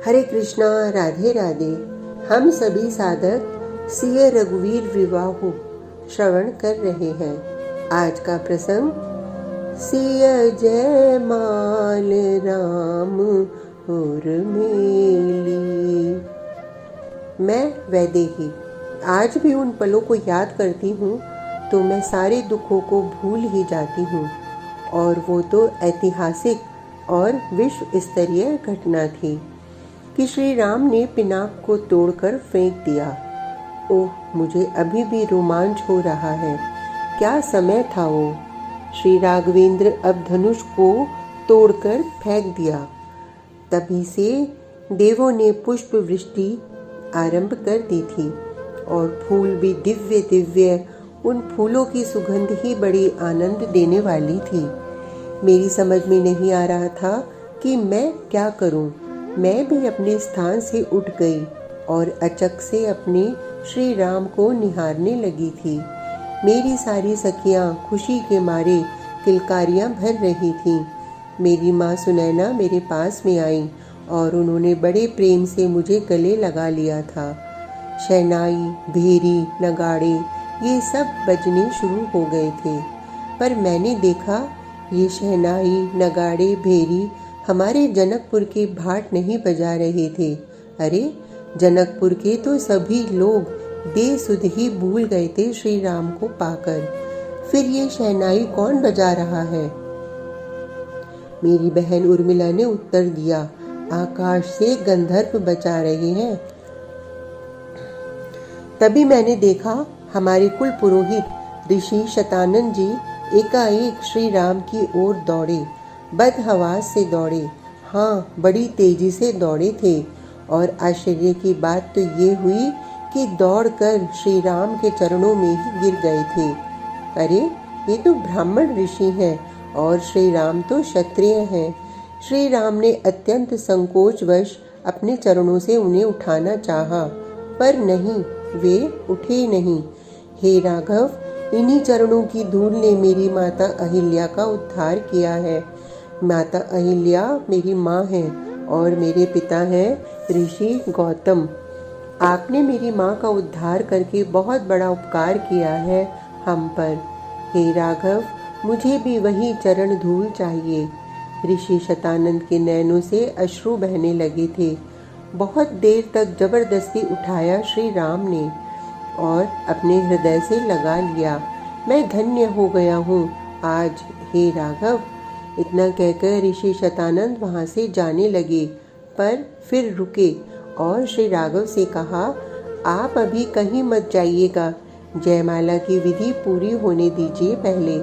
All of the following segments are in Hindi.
हरे कृष्णा, राधे राधे। हम सभी साधक सिय रघुवीर विवाह श्रवण कर रहे हैं। आज का प्रसंग सिय जय माल राम और मेली। मैं वैदेही आज भी उन पलों को याद करती हूँ तो मैं सारे दुखों को भूल ही जाती हूँ। और वो तो ऐतिहासिक और विश्व स्तरीय घटना थी कि श्री राम ने पिनाक को तोड़कर फेंक दिया। ओह, मुझे अभी भी रोमांच हो रहा है। क्या समय था वो। श्री राघवेंद्र अब धनुष को तोड़कर फेंक दिया। तभी से देवों ने पुष्प वृष्टि आरंभ कर दी थी और फूल भी दिव्य दिव्य। उन फूलों की सुगंध ही बड़ी आनंद देने वाली थी। मेरी समझ में नहीं आ रहा था कि मैं क्या करूं। मैं भी अपने स्थान से उठ गई और अचक से अपने श्री राम को निहारने लगी थी। मेरी सारी सखियां खुशी के मारे किलकारियां भर रही थीं। मेरी माँ सुनैना मेरे पास में आई और उन्होंने बड़े प्रेम से मुझे गले लगा लिया था। शहनाई, भेरी, नगाड़े ये सब बजने शुरू हो गए थे, पर मैंने देखा ये शहनाई, नगाड़े, भेरी हमारे जनकपुर के भाट नहीं बजा रहे थे। अरे, जनकपुर के तो सभी लोग बेसुध ही भूल गए थे श्री राम को पाकर। फिर ये शहनाई कौन बजा रहा है? मेरी बहन उर्मिला ने उत्तर दिया, आकाश से गंधर्व बजा रहे हैं। तभी मैंने देखा हमारे कुल पुरोहित ऋषि शतानंद जी एकाएक श्री राम की ओर दौड़े। बदहवास से दौड़े। हाँ, बड़ी तेजी से दौड़े थे। और आश्चर्य की बात तो ये हुई कि दौड़कर श्री राम के चरणों में ही गिर गए थे। अरे, ये तो ब्राह्मण ऋषि हैं और श्री राम तो क्षत्रिय हैं। श्री राम ने अत्यंत संकोचवश अपने चरणों से उन्हें उठाना चाहा, पर नहीं, वे उठे नहीं। हे राघव, इन्हीं चरणों की धूल ने मेरी माता अहिल्या का उद्धार किया है। माता अहिल्या मेरी माँ है और मेरे पिता हैं ऋषि गौतम। आपने मेरी माँ का उद्धार करके बहुत बड़ा उपकार किया है हम पर। हे राघव, मुझे भी वही चरण धूल चाहिए। ऋषि शतानंद के नैनों से अश्रु बहने लगे थे। बहुत देर तक जबरदस्ती उठाया श्री राम ने और अपने हृदय से लगा लिया। मैं धन्य हो गया हूँ आज, हे राघव। इतना कहकर ऋषि शतानंद वहां से जाने लगे, पर फिर रुके और श्री राघव से कहा, आप अभी कहीं मत जाइएगा। जयमाला की विधि पूरी होने दीजिए पहले।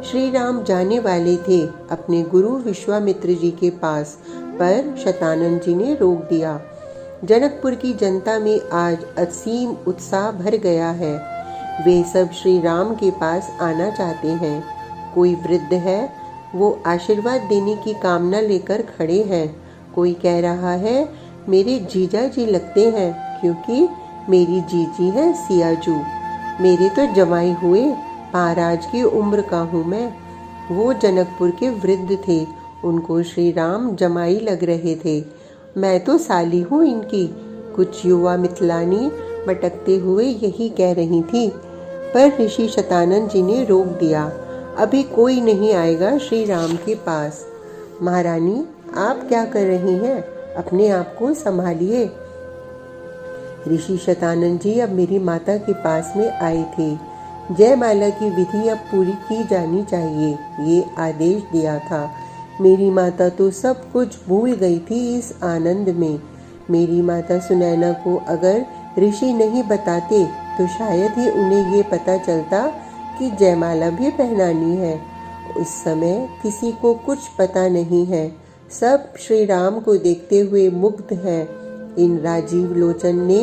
श्री राम जाने वाले थे अपने गुरु विश्वामित्र जी के पास, पर शतानंद जी ने रोक दिया। जनकपुर की जनता में आज असीम उत्साह भर गया है। वे सब श्री राम के पास आना चाहते हैं। कोई वृद्ध है, वो आशीर्वाद देने की कामना लेकर खड़े हैं। कोई कह रहा है, मेरे जीजा जी लगते हैं क्योंकि मेरी जीजी है सियाजू। मेरे तो जमाई हुए 5 की उम्र का हूँ मैं। वो जनकपुर के वृद्ध थे, उनको श्री राम जमाई लग रहे थे। मैं तो साली हूँ इनकी। कुछ युवा मिथिलानी भटकते हुए यही कह रही थी, पर ऋषि शतानंद जी ने रोक दिया। अभी कोई नहीं आएगा श्री राम के पास। महारानी, आप क्या कर रही हैं? अपने आप को संभालिए। ऋषि शतानंद जी अब मेरी माता के पास में आए थे। जयमाला की विधि अब पूरी की जानी चाहिए, ये आदेश दिया था। मेरी माता तो सब कुछ भूल गई थी इस आनंद में। मेरी माता सुनैना को अगर ऋषि नहीं बताते तो शायद ही उन्हें ये पता चलता कि जयमाला भी पहनानी है। उस समय किसी को कुछ पता नहीं है। सब श्री राम को देखते हुए मुग्ध हैं। इन राजीव लोचन ने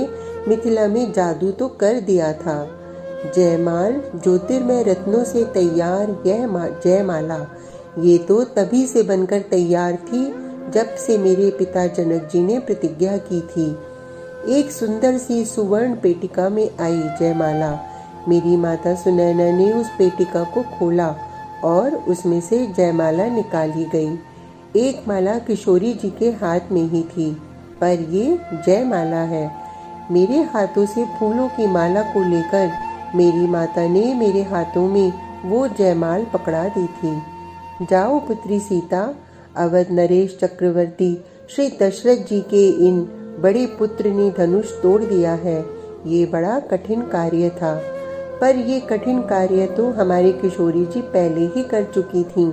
मिथिला में जादू तो कर दिया था। जयमाल ज्योतिर्मय रत्नों से तैयार यह जयमाला, ये तो तभी से बनकर तैयार थी जब से मेरे पिता जनक जी ने प्रतिज्ञा की थी। एक सुंदर सी सुवर्ण पेटिका में आई जयमाला। मेरी माता सुनैना ने उस पेटिका को खोला और उसमें से जयमाला निकाली गई। एक माला किशोरी जी के हाथ में ही थी, पर ये जयमाला है। मेरे हाथों से फूलों की माला को लेकर मेरी माता ने मेरे हाथों में वो जयमाल पकड़ा दी थी। जाओ पुत्री सीता, अवध नरेश चक्रवर्ती श्री दशरथ जी के इन बड़े पुत्र ने धनुष तोड़ दिया है। ये बड़ा कठिन कार्य था, पर ये कठिन कार्य तो हमारी किशोरी जी पहले ही कर चुकी थीं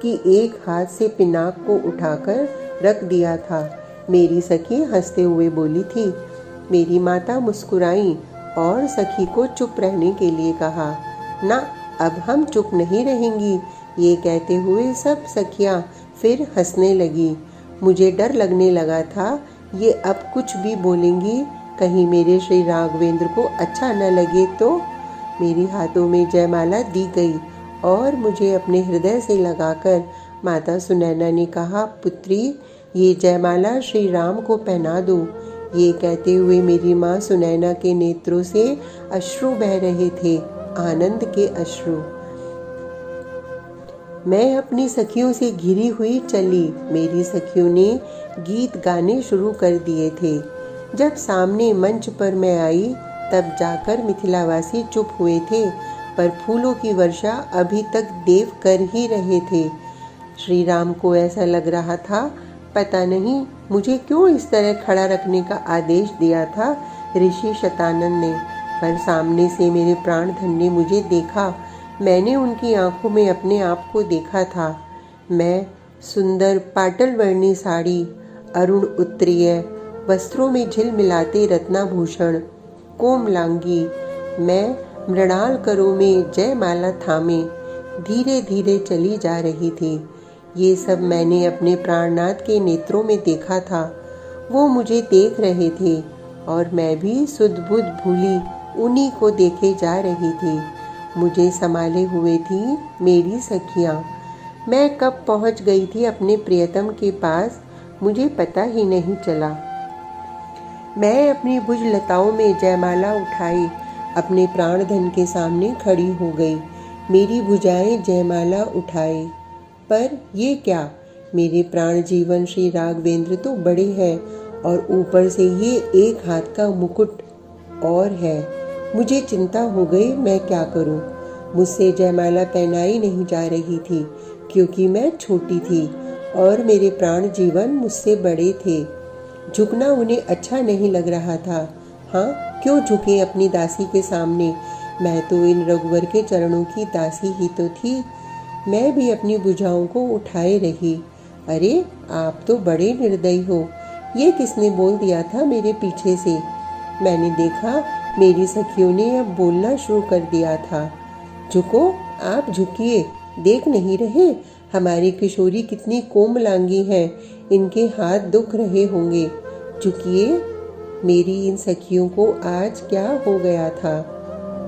कि एक हाथ से पिनाक को उठाकर रख दिया था। मेरी सखी हंसते हुए बोली थी। मेरी माता मुस्कुराई और सखी को चुप रहने के लिए कहा। ना, अब हम चुप नहीं रहेंगी। ये कहते हुए सब सखियां फिर हंसने लगी। मुझे डर लगने लगा था ये अब कुछ भी बोलेंगी, कहीं मेरे श्री राघवेंद्र को अच्छा न लगे तो। मेरी हाथों में जयमाला दी गई और मुझे अपने हृदय से लगाकर माता सुनैना ने कहा, पुत्री ये जयमाला श्री राम को पहना दो। ये कहते हुए मेरी माँ सुनैना के नेत्रों से अश्रु बह रहे थे, आनंद के अश्रु। मैं अपनी सखियों से घिरी हुई चली। मेरी सखियों ने गीत गाने शुरू कर दिए थे। जब सामने मंच पर मैं आई तब जाकर मिथिलावासी चुप हुए थे, पर फूलों की वर्षा अभी तक देव कर ही रहे थे। श्री राम को ऐसा लग रहा था, पता नहीं मुझे क्यों इस तरह खड़ा रखने का आदेश दिया था ऋषि शतानन ने, पर सामने से मेरे प्राणधन ने मुझे देखा। मैंने उनकी आंखों में अपने आप को देखा था। मैं सुंदर पाटल वर्णी साड़ी, अरुण उत्तरीय वस्त्रों में झिलमिलाते रत्नाभूषण, कोमलांगी, मैं मृणाल करों में जयमाला थामे धीरे धीरे चली जा रही थी। ये सब मैंने अपने प्राणनाथ के नेत्रों में देखा था। वो मुझे देख रहे थे और मैं भी सुध बुध भूली उन्हीं को देखे जा रही थी। मुझे संभाले हुए थी मेरी सखियां। मैं कब पहुंच गई थी अपने प्रियतम के पास, मुझे पता ही नहीं चला। मैं अपनी भुज लताओं में जयमाला उठाई अपने प्राणधन के सामने खड़ी हो गई। मेरी भुजाएं जयमाला उठाए, पर ये क्या, मेरे प्राण जीवन श्री राघवेंद्र तो बड़े हैं और ऊपर से ये एक हाथ का मुकुट और है। मुझे चिंता हो गई, मैं क्या करूं। मुझसे जयमाला पहनाई नहीं जा रही थी क्योंकि मैं छोटी थी और मेरे प्राण जीवन मुझसे बड़े थे। झुकना उन्हें अच्छा नहीं लग रहा था। हाँ, क्यों झुके अपनी दासी के सामने, मैं तो इन रघुवर के चरणों की दासी ही तो थी। मैं भी अपनी भुजाओं को उठाए रही। अरे आप तो बड़े निर्दयी हो, ये किसने बोल दिया था मेरे पीछे से। मैंने देखा मेरी सखियों ने अब बोलना शुरू कर दिया था। झुको, आप झुकिए, देख नहीं रहे हमारी किशोरी कितनी कोमलांगी है, इनके हाथ दुख रहे होंगे। झुकिए। मेरी इन सखियों को आज क्या हो गया था।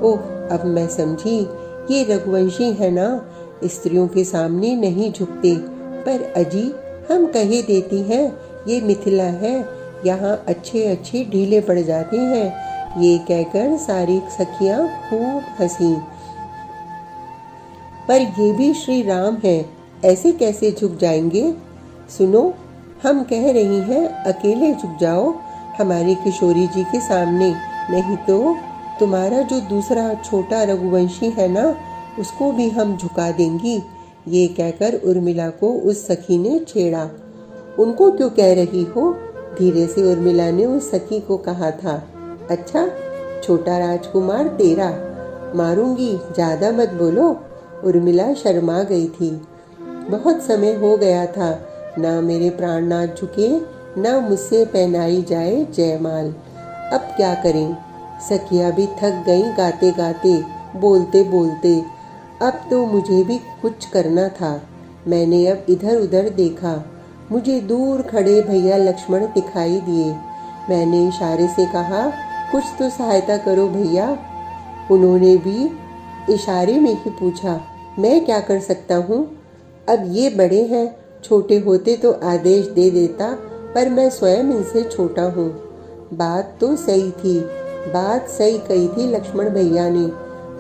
ओह, अब मैं समझी, ये रघुवंशी है ना, स्त्रियों के सामने नहीं झुकते। पर अजी, हम कहे देती हैं ये मिथिला है, यहाँ अच्छे अच्छे ढीले पड़ जाते हैं। ये कहकर सारी सखियां खूब हंसी। पर ये भी श्री राम है, ऐसे कैसे झुक जाएंगे। सुनो, हम कह रही हैं अकेले झुक जाओ हमारी किशोरी जी के सामने, नहीं तो तुम्हारा जो दूसरा छोटा रघुवंशी है ना, उसको भी हम झुका देंगी। ये कहकर उर्मिला को उस सखी ने छेड़ा। उनको क्यों कह रही हो, धीरे से उर्मिला ने उस सखी को कहा था। अच्छा, छोटा राजकुमार तेरा, मारूंगी, ज्यादा मत बोलो। उर्मिला शर्मा गई थी। बहुत समय हो गया था, ना मेरे प्राणनाथ झुके, ना मुझसे पहनाई जाए जयमाल। अब क्या करें। सखियां भी थक गईं गाते गाते, बोलते बोलते। अब तो मुझे भी कुछ करना था। मैंने अब इधर उधर देखा। मुझे दूर खड़े भैया लक्ष्मण दिखाई दिए। मैंने इशारे से कहा, कुछ तो सहायता करो भैया। उन्होंने भी इशारे में ही पूछा, मैं क्या कर सकता हूँ। अब ये बड़े हैं, छोटे होते तो आदेश दे देता, पर मैं स्वयं इनसे छोटा हूँ। बात तो सही थी, बात सही कही थी लक्ष्मण भैया ने,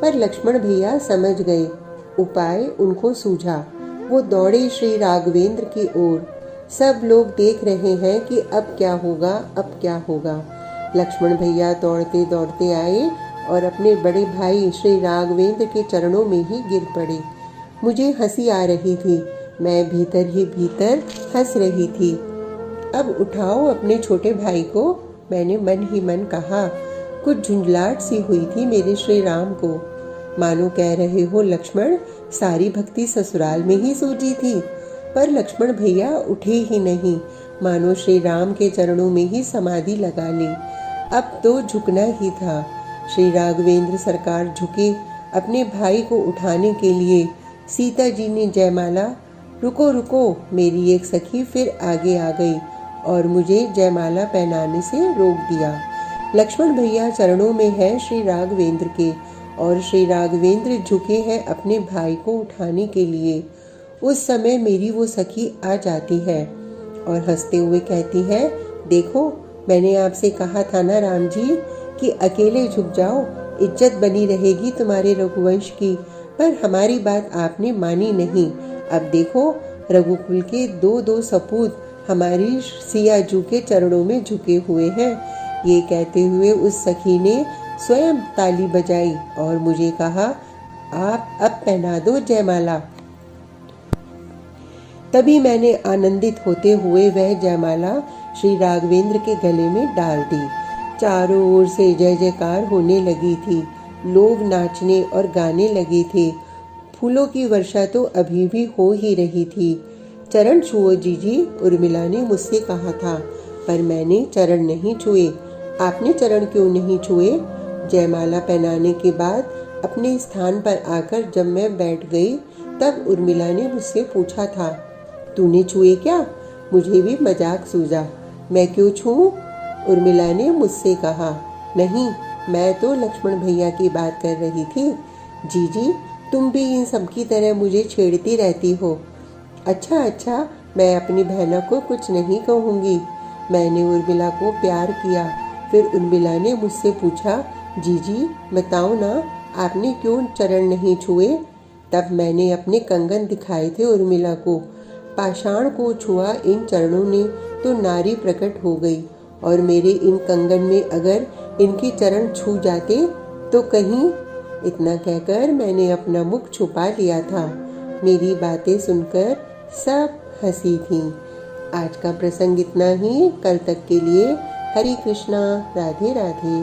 पर लक्ष्मण भैया समझ गए। उपाय उनको सूझा। वो दौड़े श्री राघवेंद्र की ओर। सब लोग देख रहे हैं कि अब क्या होगा, अब क्या होगा। लक्ष्मण भैया दौड़ते दौड़ते आए और अपने बड़े भाई श्री राघवेंद्र के चरणों में ही गिर पड़े। मुझे हंसी आ रही थी, मैं भीतर ही भीतर हंस रही थी। अब उठाओ अपने छोटे भाई को, मैंने मन ही मन कहा। कुछ झुंझलाहट सी हुई थी मेरे श्री राम को, मानो कह रहे हो लक्ष्मण, सारी भक्ति ससुराल में ही सूझी थी। पर लक्ष्मण भैया उठे ही नहीं, मानो श्री राम के चरणों में ही समाधि लगा ली। अब तो झुकना ही था। श्री राघवेंद्र सरकार झुके अपने भाई को उठाने के लिए। सीता जी ने जयमाला, रुको रुको, मेरी एक सखी फिर आगे आ गई और मुझे जयमाला पहनाने से रोक दिया। लक्ष्मण भैया चरणों में है श्री राघवेंद्र के और श्री राघवेंद्र झुके हैं अपने भाई को उठाने के लिए। उस समय मेरी वो सखी आ जाती है और हंसते हुए कहती है, देखो मैंने आपसे कहा था ना राम जी कि अकेले झुक जाओ, इज्जत बनी रहेगी तुम्हारे रघुवंश की, पर हमारी बात आपने मानी नहीं। अब देखो रघुकुल के दो दो सपूत हमारी सियाजू के चरणों में झुके हुए हैं। ये कहते हुए उस सखी ने स्वयं ताली बजाई और मुझे कहा, आप अब पहना दो जयमाला। तभी मैंने आनंदित होते हुए वह जयमाला श्री राघवेंद्र के गले में डाल दी। चारों ओर से जय जयकार होने लगी थी, लोग नाचने और गाने लगे थे। फूलों की वर्षा तो अभी भी हो ही रही थी। चरण छुओ जीजी, उर्मिला ने मुझसे कहा था, पर मैंने चरण नहीं छुए। आपने चरण क्यों नहीं छुए? जयमाला पहनाने के बाद अपने स्थान पर आकर जब मैं बैठ गई तब उर्मिला ने मुझसे पूछा था, तूने छुए क्या? मुझे भी मजाक सूझा, मैं क्यों छूऊं? उर्मिला ने मुझसे कहा, नहीं, मैं तो लक्ष्मण भैया की बात कर रही थी। जीजी, तुम भी इन सब की तरह मुझे छेड़ती रहती हो। अच्छा अच्छा, मैं अपनी बहना को कुछ नहीं कहूँगी। मैंने उर्मिला को प्यार किया। फिर उर्मिला ने मुझसे पूछा, जीजी बताओ ना, आपने क्यों चरण नहीं छुए? तब मैंने अपने कंगन दिखाए थे उर्मिला को। पाषाण को छुआ इन चरणों ने तो नारी प्रकट हो गई, और मेरे इन कंगन में अगर इनके चरण छू जाते तो कहीं। इतना कहकर मैंने अपना मुख छुपा लिया था। मेरी बातें सुनकर सब हंसी थीं। आज का प्रसंग इतना ही। कल तक के लिए हरे कृष्णा, राधे राधे।